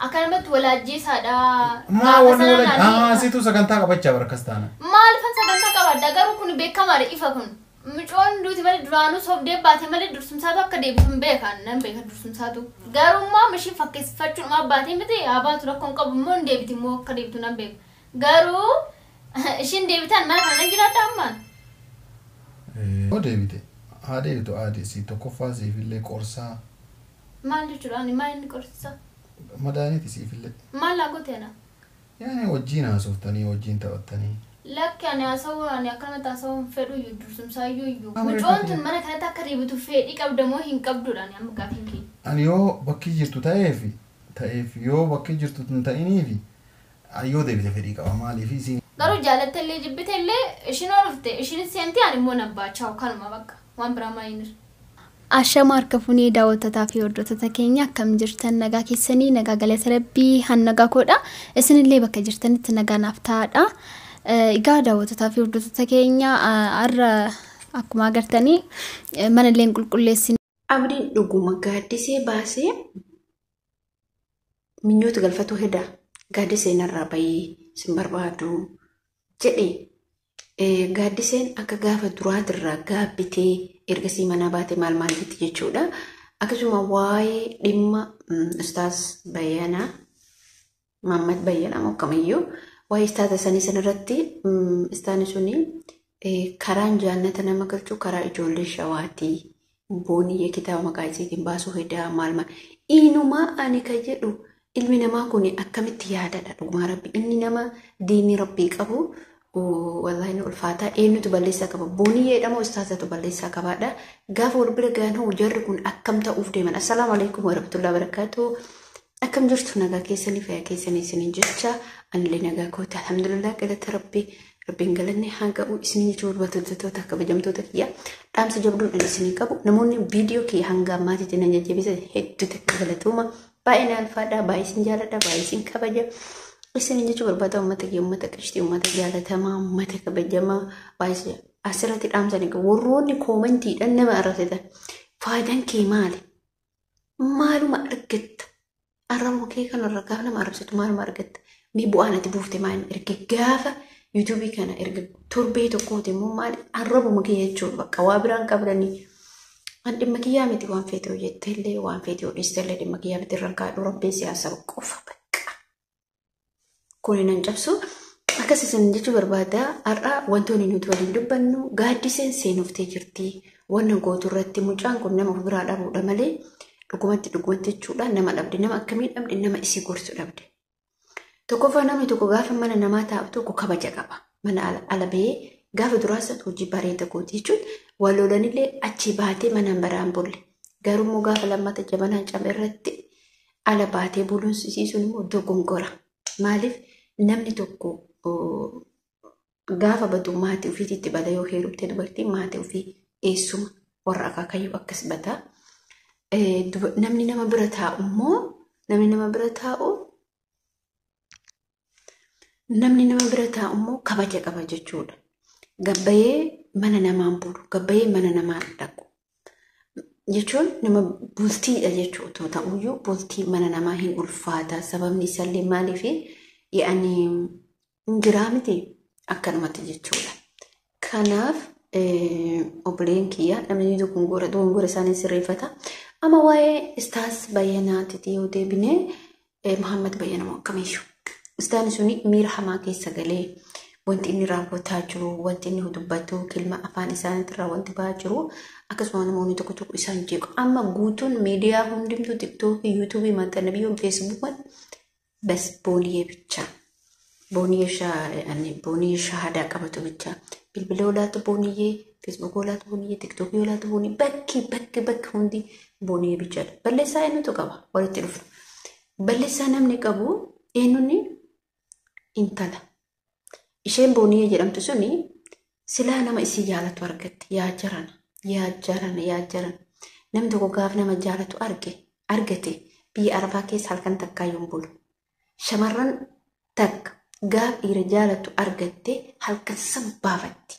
akkanumatti walaajjeesaadha. Ma wani wala situ sagantaa qabachaa barakastana. Maaliifan sagantaa qabadda garuu kun beekamaadha ifa kun. Micoon duuti malee duraanuu sobdee baatee malee dursumsaatu akka deebisuun beekan nan beeka dursumsaatu. Garummaa mishii fakkeeffachuun baatee miti abaatu rakkoon qabu immoo hin deebiti immoo akka deebitu nan beeka. Garuu ishiin deebitaan mana kana jiraadha ammaan. Oo deebite. Haa deebitu adeesi tokkoffaa siifillee qorsaa. Maal jechuudhaan maal inni qorsaa? Madaaniiti siifillee. Maal laa gooteena? Yaani wajjin haasoftanii wajjin taphattanii. Lakki ani haasawuu ani akkanumatti haasawuun fedhu iyyuu dursumsaa iyyuu. Micoon tun mana kanatti akka deebitu fedhii qabdamoo hin qabdudha ani amma gaafiin kee. Ani yoo bakki jirtu ta'eef yoo bakki jirtu tun ta'iniifi yoo deebite fedhii qaba maaliif isin. Garuu jaalattellee jibbitellee ishiin oolufte ishiin seenti ani immoo nabbaachaa kanuma bakka waan biraa maayinir. Ashama harka funee daawwattotaa fi hordoftoota keenya akkam jirtan nagaa keessanii nagaa galata rabbii hannagaa koodha isinillee bakka jirtanitti nagaa naaf ta'aadha. Egaa daawwattotaa fi hordoftoota keenya har'a akkuma agartanii mana illee qulqulleessin. Abdiin dhuguma gaaddisee baasee minyoota galfatu heda gaaddiseen irraa bayii sin barbaadu jedhee gaaddiseen akka gaafa duraatirraa gaabbitee ergasii mana baate maal jetti jechuudha. Akkasuma waa'ee dhimma Ustaaz Bayyanaa Mahammad Bayyanaa moo kamiyyuu waa'ee istaata sanii sanarratti istaani suni karaan jaannata nama galchuu karaa ijoollee shawaatii booniyee kitaaba maqaa isiitiin baasuu hedaa maal inumaa ani ka jedhu ilmi namaa kun akkamitti yaadadha dhugumaa rabbi inni nama diinii rabbii qabu wallahi ulfaataa eenyutu balleessaa qaba booniyee dhamo istaatatu balleessaa qabaadha gaafa wal bira gaanuu jarri kun akkam ta'uuf deeman. Assalaamu alaykum warahmatullahi wabarakatuh. Akkam jirtu nagaa keessanii fayyaa keessanii isiniin jecha anillee nagaa kooti alhamdulillah galata rabbiin galanne haa qabu isiniin jechuun hordoftoota kabajamtoota kiyya dhaamsa jabduun isinii qabu namoonni viidiyoo kiyya hanga ammaatiitti na jajjabeessan hedduutu galatuma baay'ee alfaadhaa baay'ee isin jaaladha baay'ee isin kabaja isiniin jechuun barbaada uummata kiyya uummata qishtii uummata jaalatamaa uummata kabajamaa baay'ee asirratti dhaamsanii qabu warroonni koomantiidhaan nama arrasitan faayidaan kee maali maaluma argatta arrabuma kee kanarra gaafa nama arrabsitu maaluma argatta mee bu'aan ati buufte maal erga gaafa YouTube kana erga torbee tokkooti immoo maal arrabuma kee jechuudha bakka waa biraan qabdanii an dhimma kiyyaa miti waan feete hojjettellee waan feete hodhistellee dhimma kiyyaa miti irraan kaadhu rabbee siyaasa qofa bakka kun nan cabsu akkas isin jechuu barbaada har'a wantoonni nuti waliin dubbannu gaaddiseen seenuftee jirti wannan gootu irratti mucaan kun nama of biraa dhabuudha malee dhugumatti jechuudha nama dhabde nama akkamii dhabde nama isii gorsu dhabde. Tokkoffaa namni tokko gaafa mana namaa taa'u tokko kabaja qaba. Mana ala bahee gaafa duraasatu hojii bareeda gooti jechuun wal lolanillee achi baatee mana baraan bulle. Garuu gaafa lammata jabanaa caba irratti ala baatee buluun siisuun immoo dogongora. Maaliif namni tokko gaafa badu maatii ofiitti bada yoo heerumte dubartiin maatii ofii eessuma warra akaakayyuu akkas bataa. Namni nama bira taa'u immoo namni nama bira taa'u immoo kabaja qaba jechuudha. Gabbayee mana namaan bulu, gabbayee mana namaan dhaqu. Jechuun nama bultiidha jechuudha. Ta'uyyuu bultii mana namaa hin ulfaata. Sababni isaallee maaliif yaa'anii injiraa miti akkanumatti jechuudha. Kanaaf obboleen kiyya namni dogongora isaanii sirreeffata. Amma waa'ee Ustaaz Bayyanaatitti yoo deebine Mahammad Bayyanaa moo akkamiyyuu. Istaan suni miira hamaa keessa galee wanti inni raawwataa jiru wanti inni dubbatu kilma afaan isaaniitirraa wanti ba'aa jiru akkasuma namoonni tokko isaan jeequ amma guutuun miidiyaa hundumtuu tiktookii yuutuubii maxxanabiyyoon feesbuukan bas booniyee bicha booniyee shaahadaa qabatu bicha bilbila olaatu booniyee feesbuuk olaatu booniyee tiktookii olaatu booniyee bakki hundi booniyee bichaadha. Balleessaa eenyutu qaba walitti dhufu balleessaa namni qabu eenyuuni intala isheen booniyee jedhamtu suni silaa nama isii jaalatu argatte yaa jaran namni tokko gaaf nama jaalatu argate biyya arabaa keessa halkan takkaayyuun bulu shamarran takka gaaf dhiira jaalatu argatte halkan san baafatti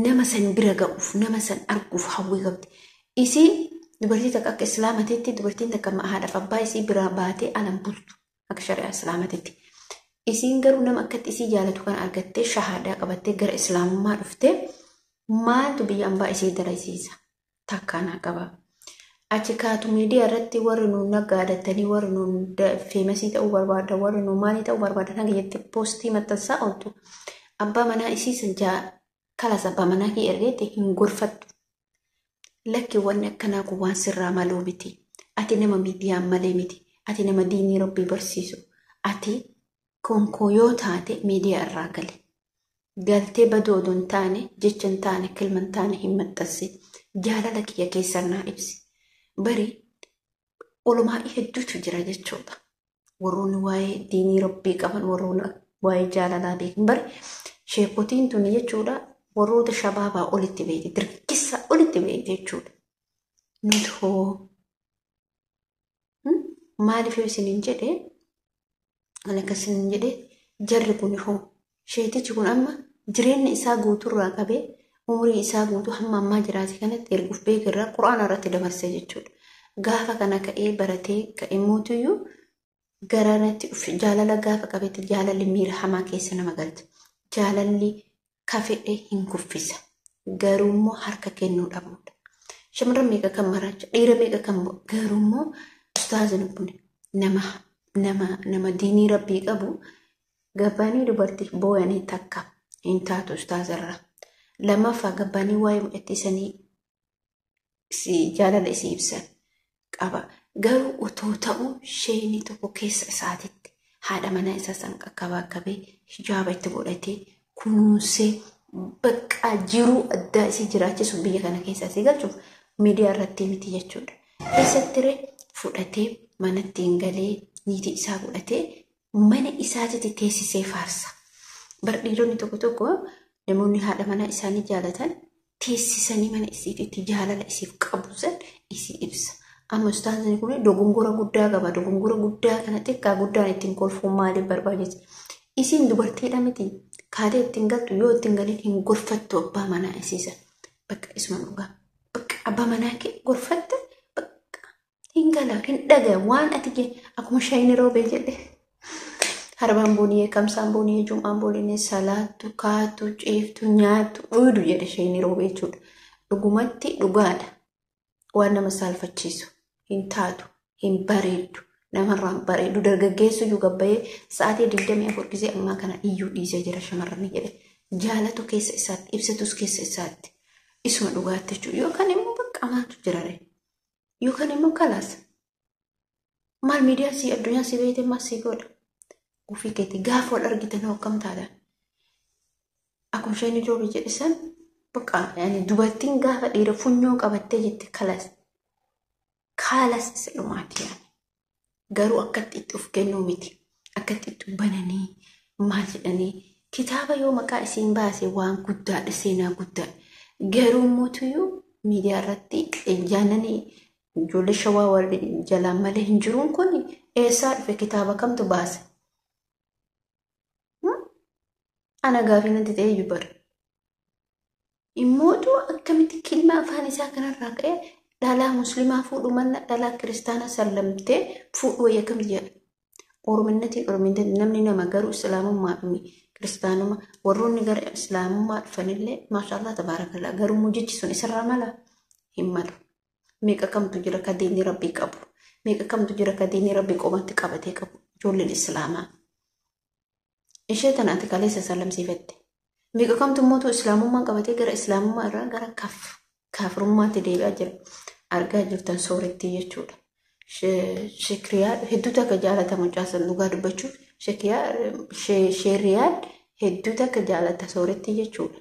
nama san bira ga'uuf nama san arguuf hawwii qabdi isii dubartii takka akka islaamatitti dubartiin takka haadhaaf abbaa isii biraa baatee alan bultu akka shari'aa islaamatitti. Isiin garuu nama akkatti isii jaalatu kan argattee shahaadaa qabattee gara islaamummaa dhuftee maaltu biyya ambaa isii darasiisa takkaanaa qaba. Achi kaatu miidiyaa irratti warri nuun naggaadattanii warri nuun feemasii ta'uu barbaada warri nuun maalii ta'uu barbaada kan jettee poostii maxxansaa ooltu. Abbaa manaa isiisan kalas abbaa manaa kee ergeetti hin gorfattu. Lakki wanni akkanaa kun waan sirraa maluu miti. Ati nama miidiyaan malee miti. Ati nama diinii rabbii barsiisu. Ati konkoo yoo taate miidiyaa irraa gali. Galtee badoo odoo hin taane jecha hin taane kilma hin taane hin maxxansi. Jaalala kiyya keessan naa ibsi. Bari olumaa hedduutu jira jechuudha. Warroonni waa'ee diinii rabbii qaban warroonni waa'ee jaalalaa beekan bari sheekotiin tuni jechuudha. Warroota shabaabaa olitti beekte dirqisa olitti beekte jechuudha. Nuti hoo maaliif isiniin jedhee kan akkasiniin jedhee jarri kun hoo sheetichi kun amma jireenya isaa guuturraa qabee umurii isaa guutuu hamma ammaa jiraate kanatti erguuf beekarraa quraana irratti dabarsee jechuudha. Gaafa kana ka'ee baratee ka'ee mootiyyuu garanatti jaalala gaafa qabetti jaalalli miira hamaa keessa nama galcha. Jaalalli kafedhe hin kuffisa. Garuummoo harka kennuu dhabuudha. Shamarran meeqa kan maraacha dhiira meeqa kan garuummoo ustaazin kun nama diinii rabbii qabu gabbaanii dubartii booyanii takka hin taatu ustaazarra. Lammaffaa gabbaanii waa'ee mul'attiisanii jaalala isii ibsan qaba. Garuu otoo ta'u sheenii tokko keessa isaatitti haadha manaa isaa san qaqqabee hijaaba itti godhatee kunuunsee bakka jiruu addaa isii jiraachisu biyya kana keessa isii galchuuf miidiyaa irratti miti jechuudha. Eessattiree fudhatee manatti hin galee niitii isaa godhatee mana isaatitti teessisee faarsa. Dhiironni tokko namoonni haadha manaa isaanii jaalatan teessisanii mana isiitti jaalala isiif qabusan isii ibsa. Amma ustaazini kun dogongora guddaa qaba. Dogongora guddaa kana xiqqaa guddaan ittiin kolfuun maaliif barbaachisa? Isiin dubartiidha miti. Kaatee ittiin galtu yoo ittiin galiin hin gorfattu abbaa manaa isiisan. Bakka isuma dhugaa. Bakka abbaa manaa kee gorfatte bakka hin galaa hin dhagaa waan ati akkuma shaayinii roobee jedhe. Harbaan booniyee kamsaan booniyee jum'aan booniyee salaattu kaatu ciiftu nyaattu dhuudu jedhe shaayinii roobee jechuudha. Dhugumatti dhugaadha. Waan nama saalfachiisu hin taatu hin bareeddu namarraan bareeddu dargaggeessu iyyuu gabbayee sa'aatii 24 gisee ammaa kana iyyuu dhiisee jira shamarran jedhe jaalatu keessa isaatti ibsatus keessa isaatti isuma dhugaatti jechuudha yookaan immoo bakka maatu jirare yookaan immoo kalaas maal miidiyaa si addunyaa si beekte maas si godha ofii keetti gaafa wal argitan hokkam taatan akkuma isheen roobi jedhisan bakka dubartiin gaafa dhiira funyoo qabattee jette kalas isa dhumaati yaani. Garuu akkatti itti of kennuu miti. Akkatti itti bananii maal jedhanii kitaaba yoo maqaa isiin baase waan guddaadha seenaa guddaadha. Garuu mootiyyuu miidiyaa irratti jaananii ijoollee shawaa wal jalaan malee hin jiruun kun eessaa dhufe kitaaba kamtu baase? Ana gaafii natti ta'ee jubara. Immootu akkamitti kilma afaan isaa kanarraa ka'ee dhalaa muslimaa fuudhu manna dhalaa kiristaanaa sallamtee fuudhu wayya kam jedha. Orominnati namni nama garuu islaamummaa dhumi kiristaanummaa warroonni gara islaamummaa dhufanillee maashaallah tabaarakallaa garuu mujichi sun isarraa mala hin malu. Meeqa kamtu jira ka diinii rabbii qabu. Meeqa kamtu jira ka diinii rabbii qomatti qabatee qabu ijoolleen islaamaa. Ishee tanaati kaleessa sallamsiifatte. Meeqa kamtu mootu islaamummaa qabatee gara islaamummaa irraa gara kaafirummaatti deebi'aa jira. Argaa jirtan sooretti jechuudha. Shekriyaa hedduutu akka jaalatamu caasan dhugaa dubbachuuf sheeriyaan hedduutu akka jaalata sooretti jechuudha.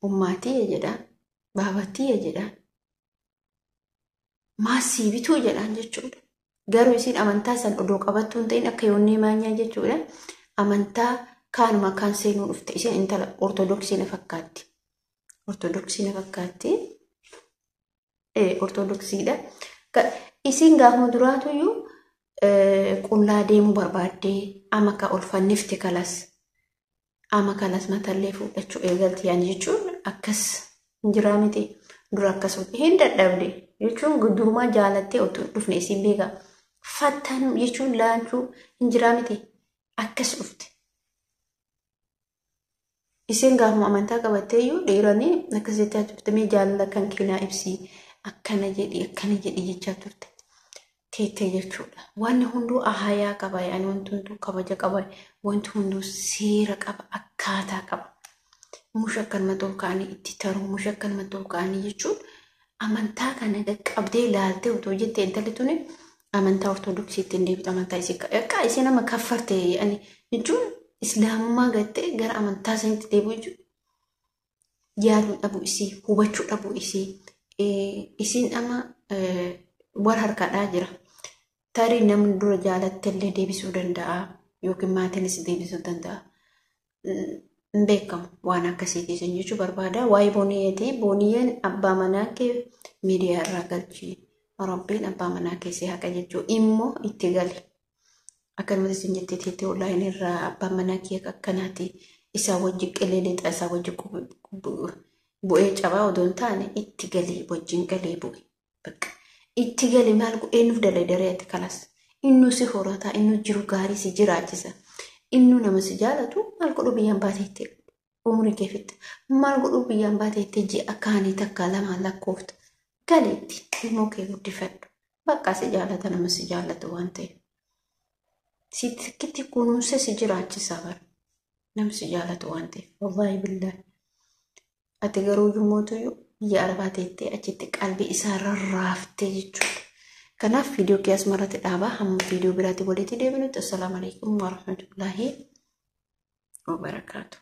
Ummaatii jedhaan baabattii jedhaan maasii bituu jedhaan jechuudha. Garuu isiin amantaa san odoo qabattuu hin ta'in akka yoonnee maanyaa jechuudha. Amantaa kaanuma kan seenuu dhufte isiin intala ortodoksii na fakkaatti. Ortodoksii na fakkaatti. Ortodoksiidha. Isiin gaafuma duraatuyyuu qullaa deemuu barbaaddee ama ka olfannifte kalas. Ama kalas matallee fuudhachuu eegalti yaani jechuun akkas hin jiraa miti dura akkas hin dadhabde. jechuun gudurumaa jaalattee otoo dhufne isin beeka fattanuu jechuun laanchuu hin jiraa miti akkas dhufte. Isin gaafuma amantaa qabatteeyyuu dhiironni akkas jechaa turte mee jaalala kan keenyaa ibsii akkana jedhi jechaa turte. Teettee jechuudha. Wanni hunduu ahayaa qaba yaani wanti hunduu kabaja qaba wanti hunduu seera qaba akkaataa qaba. Musha akkanuma tolkaanii itti taruu musha akkanuma tolkaanii jechuun amantaa kana qaqqabdee ilaaltee otoo jettee intalli tuni amantaa ortodoksiitti hin deebitu amantaa isin nama kaffarte yaani jechuun islaamummaa gattee gara amantaa sanitti deebi'u jechuudha. Yaaluu dhabuu isii hubachuu dhabuu isii isin ama wal harkaadhaa jira. Tarii namni dura jaalatte illee deebisuu danda'a yookiin maatiinis deebisuu danda'a. Hin beekamu waan akkasiitiin jechuu barbaada. Waa'ee booniyyeetii booniyyeen abbaa manaa kee miidiyaa irraa galchii Rabbiin abbaa manaa keessee haqa jechuu immoo itti gali. Akkanumatti isin jettee teettee onlaayinii irraa abbaa manaa kee akkanaati isaa wajji qilleelixaa isaa wajji bu'ee cabaa odoo hin taane itti galii wajjin galee bu'e. Itti gali maal eenyuuf dalaydari'atti kalas innu si horata innu jiru gaarii si jiraachisa innu nama si jaalatu maal godhu biyyaan baateetti umri keefitti maal godhu biyyaan baateetti ji'a kaanii takka lama lakkoofta galiitti immoo kee guddifadhu bakka si jaalata nama si jaalatu waan ta'eef si tikkitti kunuunsa si jiraachisa bara nama si jaalatu waan ta'eef wallaahi billaahi ati garuu jummootuyyuu biyya arabaa teettee achitti qalbii isaa rarraaftee jechuudha. Kanaaf viidiyoo kee asmarratti dhaabaa hamma viidiyoo biraatti walitti deebinutti. Assalaamu alaikum warahmatullaahi wabarakaatu.